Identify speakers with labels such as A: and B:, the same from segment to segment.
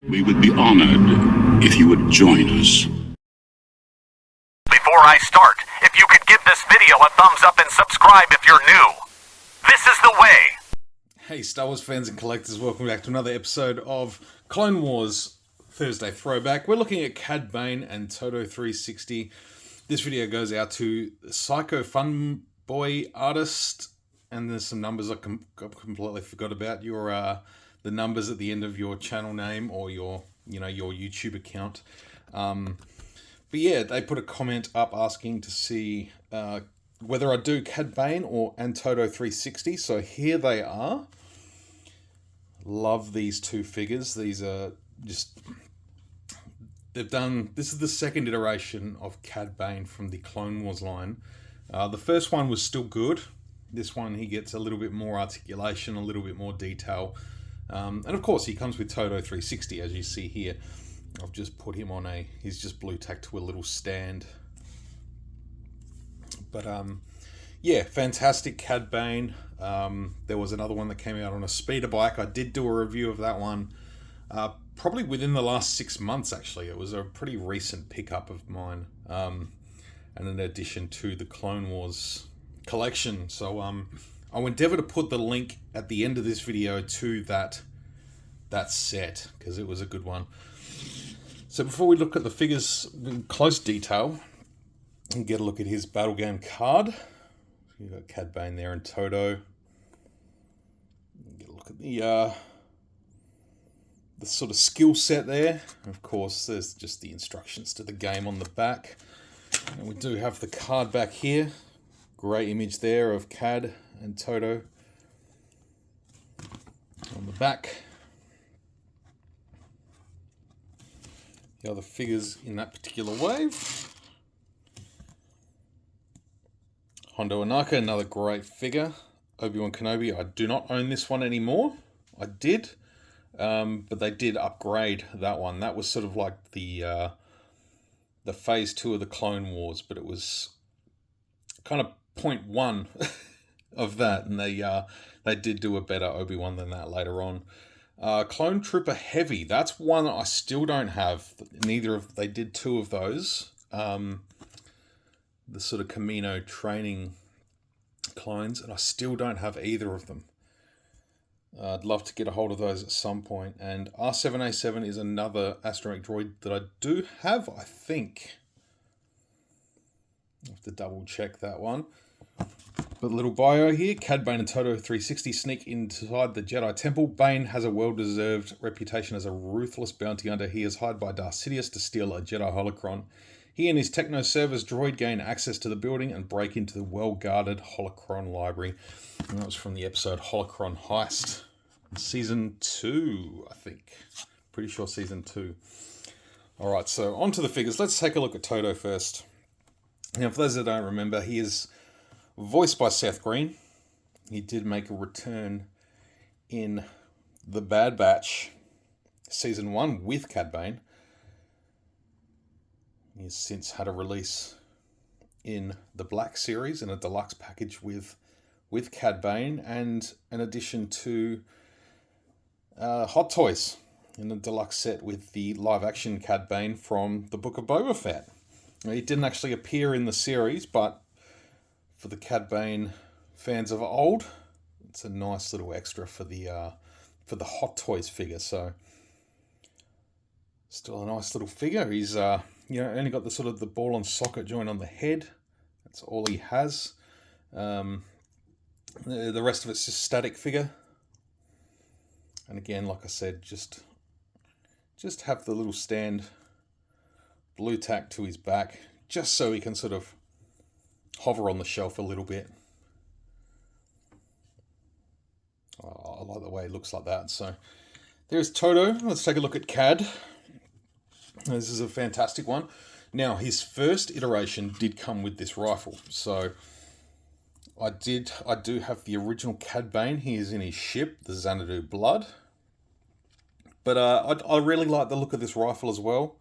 A: We would be honored if you would join us.
B: Before I start, if you could give this video a thumbs up and subscribe if you're new. This is the way.
C: Hey Star Wars fans and collectors, welcome back to another episode of Clone Wars Thursday Throwback. We're looking at Cad Bane and Todo 360. This video goes out to Psycho Fun Boy Artist, and there's some numbers I completely forgot about. The numbers at the end of your channel name or your YouTube account. But yeah, they put a comment up asking to see whether I do Cad Bane and Todo 360. So here they are. Love these two figures. These are just... This is the second iteration of Cad Bane from the Clone Wars line. The first one was still good. This one, he gets a little bit more articulation, a little bit more detail. And of course, he comes with Todo 360, as you see here. I've just put him on he's just blue tacked to a little stand. But yeah, fantastic Cad Bane. There was another one that came out on a speeder bike. I did do a review of that one. Probably within the last 6 months, actually. It was a pretty recent pickup of mine. And an addition to the Clone Wars collection. So I'll endeavour to put the link at the end of this video to that set, because it was a good one. So before we look at the figures in close detail, and get a look at his battle game card. You've got Cad Bane there and Todo. Get a look at the sort of skill set there. Of course, there's just the instructions to the game on the back. And we do have the card back here. Great image there of Cad and Todo on the back. The other figures in that particular wave. Hondo Anaka, another great figure. Obi-Wan Kenobi, I do not own this one anymore. I did, but they did upgrade that one. That was sort of like the phase 2 of the Clone Wars, but it was kind of 0.1 of that, and they did do a better Obi-Wan than that later on. Clone Trooper Heavy, that's one I still don't have. They did 2 of those. The sort of Camino training clones, and I still don't have either of them. I'd love to get a hold of those at some point. And R7A7 is another astromech droid that I do have, I think. I have to double check that one. But little bio here. Cad Bane and Todo 360 sneak inside the Jedi Temple. Bane has a well-deserved reputation as a ruthless bounty hunter. He is hired by Darth Sidious to steal a Jedi holocron. He and his Techno-Service droid gain access to the building and break into the well-guarded holocron library. And that was from the episode Holocron Heist. Season 2, I think. Pretty sure Season 2. Alright, so on to the figures. Let's take a look at Todo first. Now, for those that don't remember, he is voiced by Seth Green. He did make a return in The Bad Batch Season 1 with Cad Bane. He has since had a release in the Black series in a deluxe package with Cad Bane, and an addition to Hot Toys in a deluxe set with the live-action Cad Bane from the Book of Boba Fett. Now, he didn't actually appear in the series, but for the Cad Bane fans of old, it's a nice little extra for the Hot Toys figure. So still a nice little figure. He's only got the sort of the ball and socket joint on the head. That's all he has. The rest of it's just static figure. And again, like I said, just have the little stand blue tack to his back, just so he can sort of hover on the shelf a little bit. I like the way it looks like that. So there's Todo. Let's take a look at Cad. This is a fantastic one. Now, his first iteration did come with this rifle. So I do have the original Cad Bane. He is in his ship, the Xanadu Blood. But I really like the look of this rifle as well.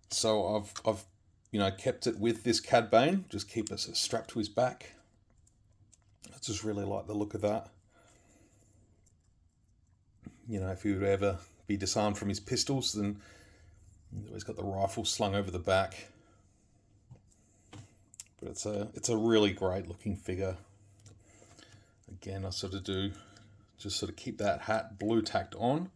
C: So I've kept it with this Cad Bane. Just keep it strapped to his back. I just really like the look of that. If you ever be disarmed from his pistols. And he's got the rifle slung over the back. But it's a really great looking figure. Again, I sort of do just sort of keep that hat blue tacked on.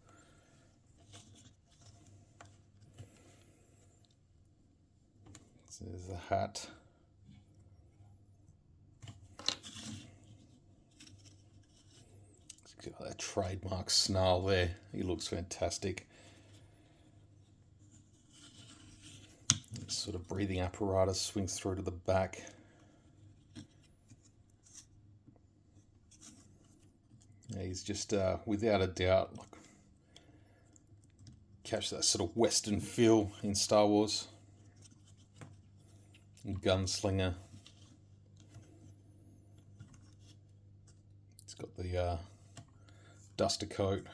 C: So there's the hat. He's got that trademark snarl there. He looks fantastic. Sort of breathing apparatus swings through to the back. Yeah, he's just, without a doubt, like, catch that sort of Western feel in Star Wars. Gunslinger. He's got the duster coat.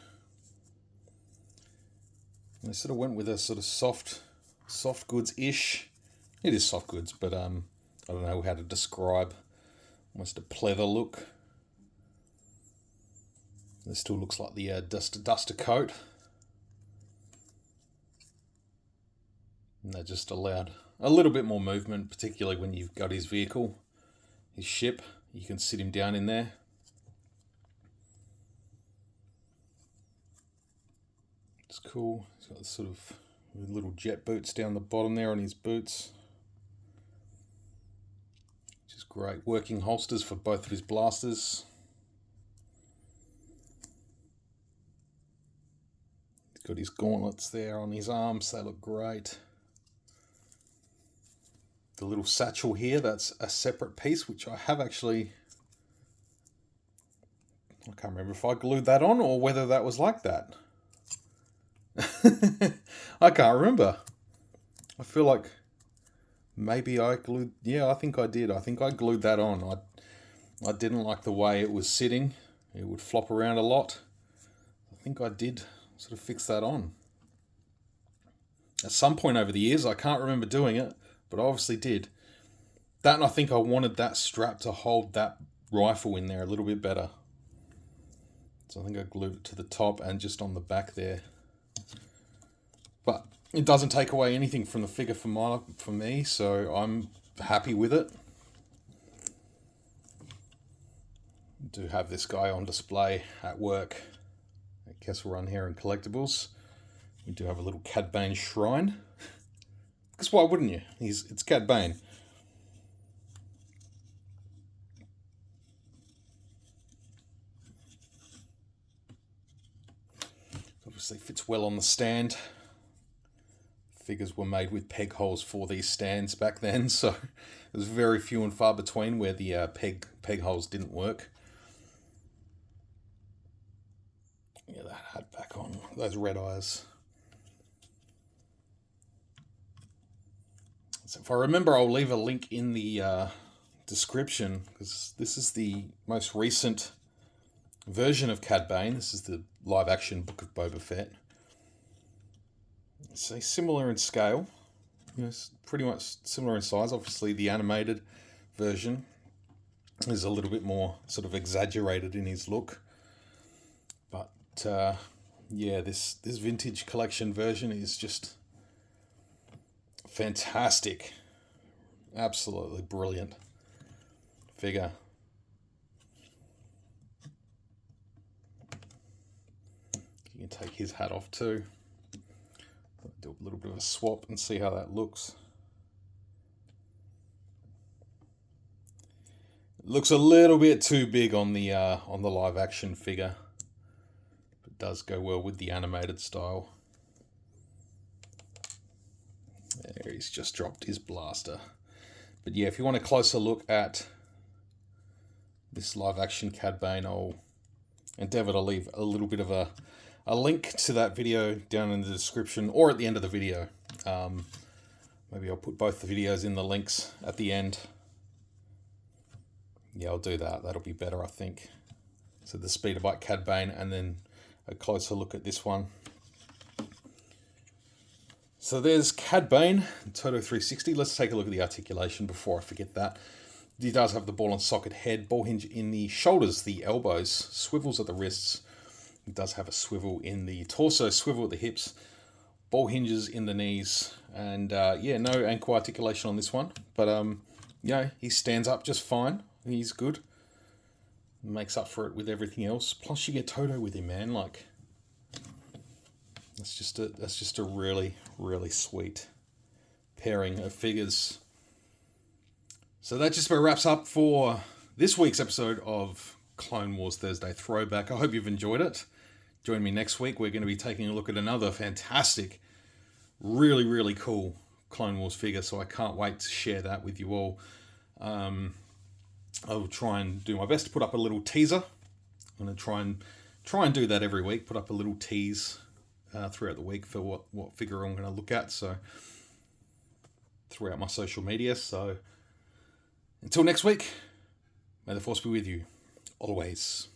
C: And they sort of went with a sort of soft goods-ish. It is soft goods, but I don't know how to describe. Almost a pleather look. This still looks like the duster coat. And that just allowed a little bit more movement, particularly when you've got his vehicle, his ship. You can sit him down in there. It's cool. He's got sort of little jet boots down the bottom there on his boots. Which is great. Working holsters for both of his blasters. He's got his gauntlets there on his arms. They look great. The little satchel here, that's a separate piece, which I have actually... I can't remember if I glued that on or whether that was like that. I can't remember. I feel like maybe I glued... Yeah, I think I did. I think I glued that on. I didn't like the way it was sitting. It would flop around a lot. I think I did sort of fix that on. At some point over the years, I can't remember doing it, but I obviously did. That, and I think I wanted that strap to hold that rifle in there a little bit better. So I think I glued it to the top and just on the back there. But it doesn't take away anything from the figure for me, so I'm happy with it. I do have this guy on display at work at Kessel Run here in Collectibles. We do have a little Cad Bane shrine. Because why wouldn't you? It's Cad Bane. Obviously fits well on the stand. Figures were made with peg holes for these stands back then, so it was very few and far between where the peg holes didn't work. Yeah, that hat back on. Those red eyes. So if I remember, I'll leave a link in the description, because this is the most recent version of Cad Bane. This is the live-action Book of Boba Fett. So similar in scale, it's pretty much similar in size. Obviously, the animated version is a little bit more sort of exaggerated in his look. But yeah, this vintage collection version is just fantastic. Absolutely brilliant figure. You can take his hat off too. Do a little bit of a swap and see how that looks. It looks a little bit too big on the live action figure. It does go well with the animated style. There, he's just dropped his blaster. But yeah, if you want a closer look at this live action Cad Bane, I'll endeavour to leave a little bit of a link to that video down in the description or at the end of the video. Maybe I'll put both the videos in the links at the end. Yeah, I'll do that. That'll be better, I think. So the Speeder Bike Cad Bane and then a closer look at this one. So there's Cad Bane, Todo 360. Let's take a look at the articulation before I forget that. He does have the ball and socket head, ball hinge in the shoulders, the elbows, swivels at the wrists. It does have a swivel in the torso, swivel at the hips, ball hinges in the knees, and yeah, no ankle articulation on this one. But yeah, he stands up just fine. He's good. Makes up for it with everything else. Plus, you get Todo with him, man. Like, that's just a really, really sweet pairing of figures. So that just about wraps up for this week's episode of Clone Wars Thursday Throwback. I hope you've enjoyed it. Join me next week. We're going to be taking a look at another fantastic, really, really cool Clone Wars figure. So I can't wait to share that with you all. I'll try and do my best to put up a little teaser. I'm going to try and do that every week. Put up a little tease throughout the week for what figure I'm going to look at. So throughout my social media. So until next week, may the force be with you always.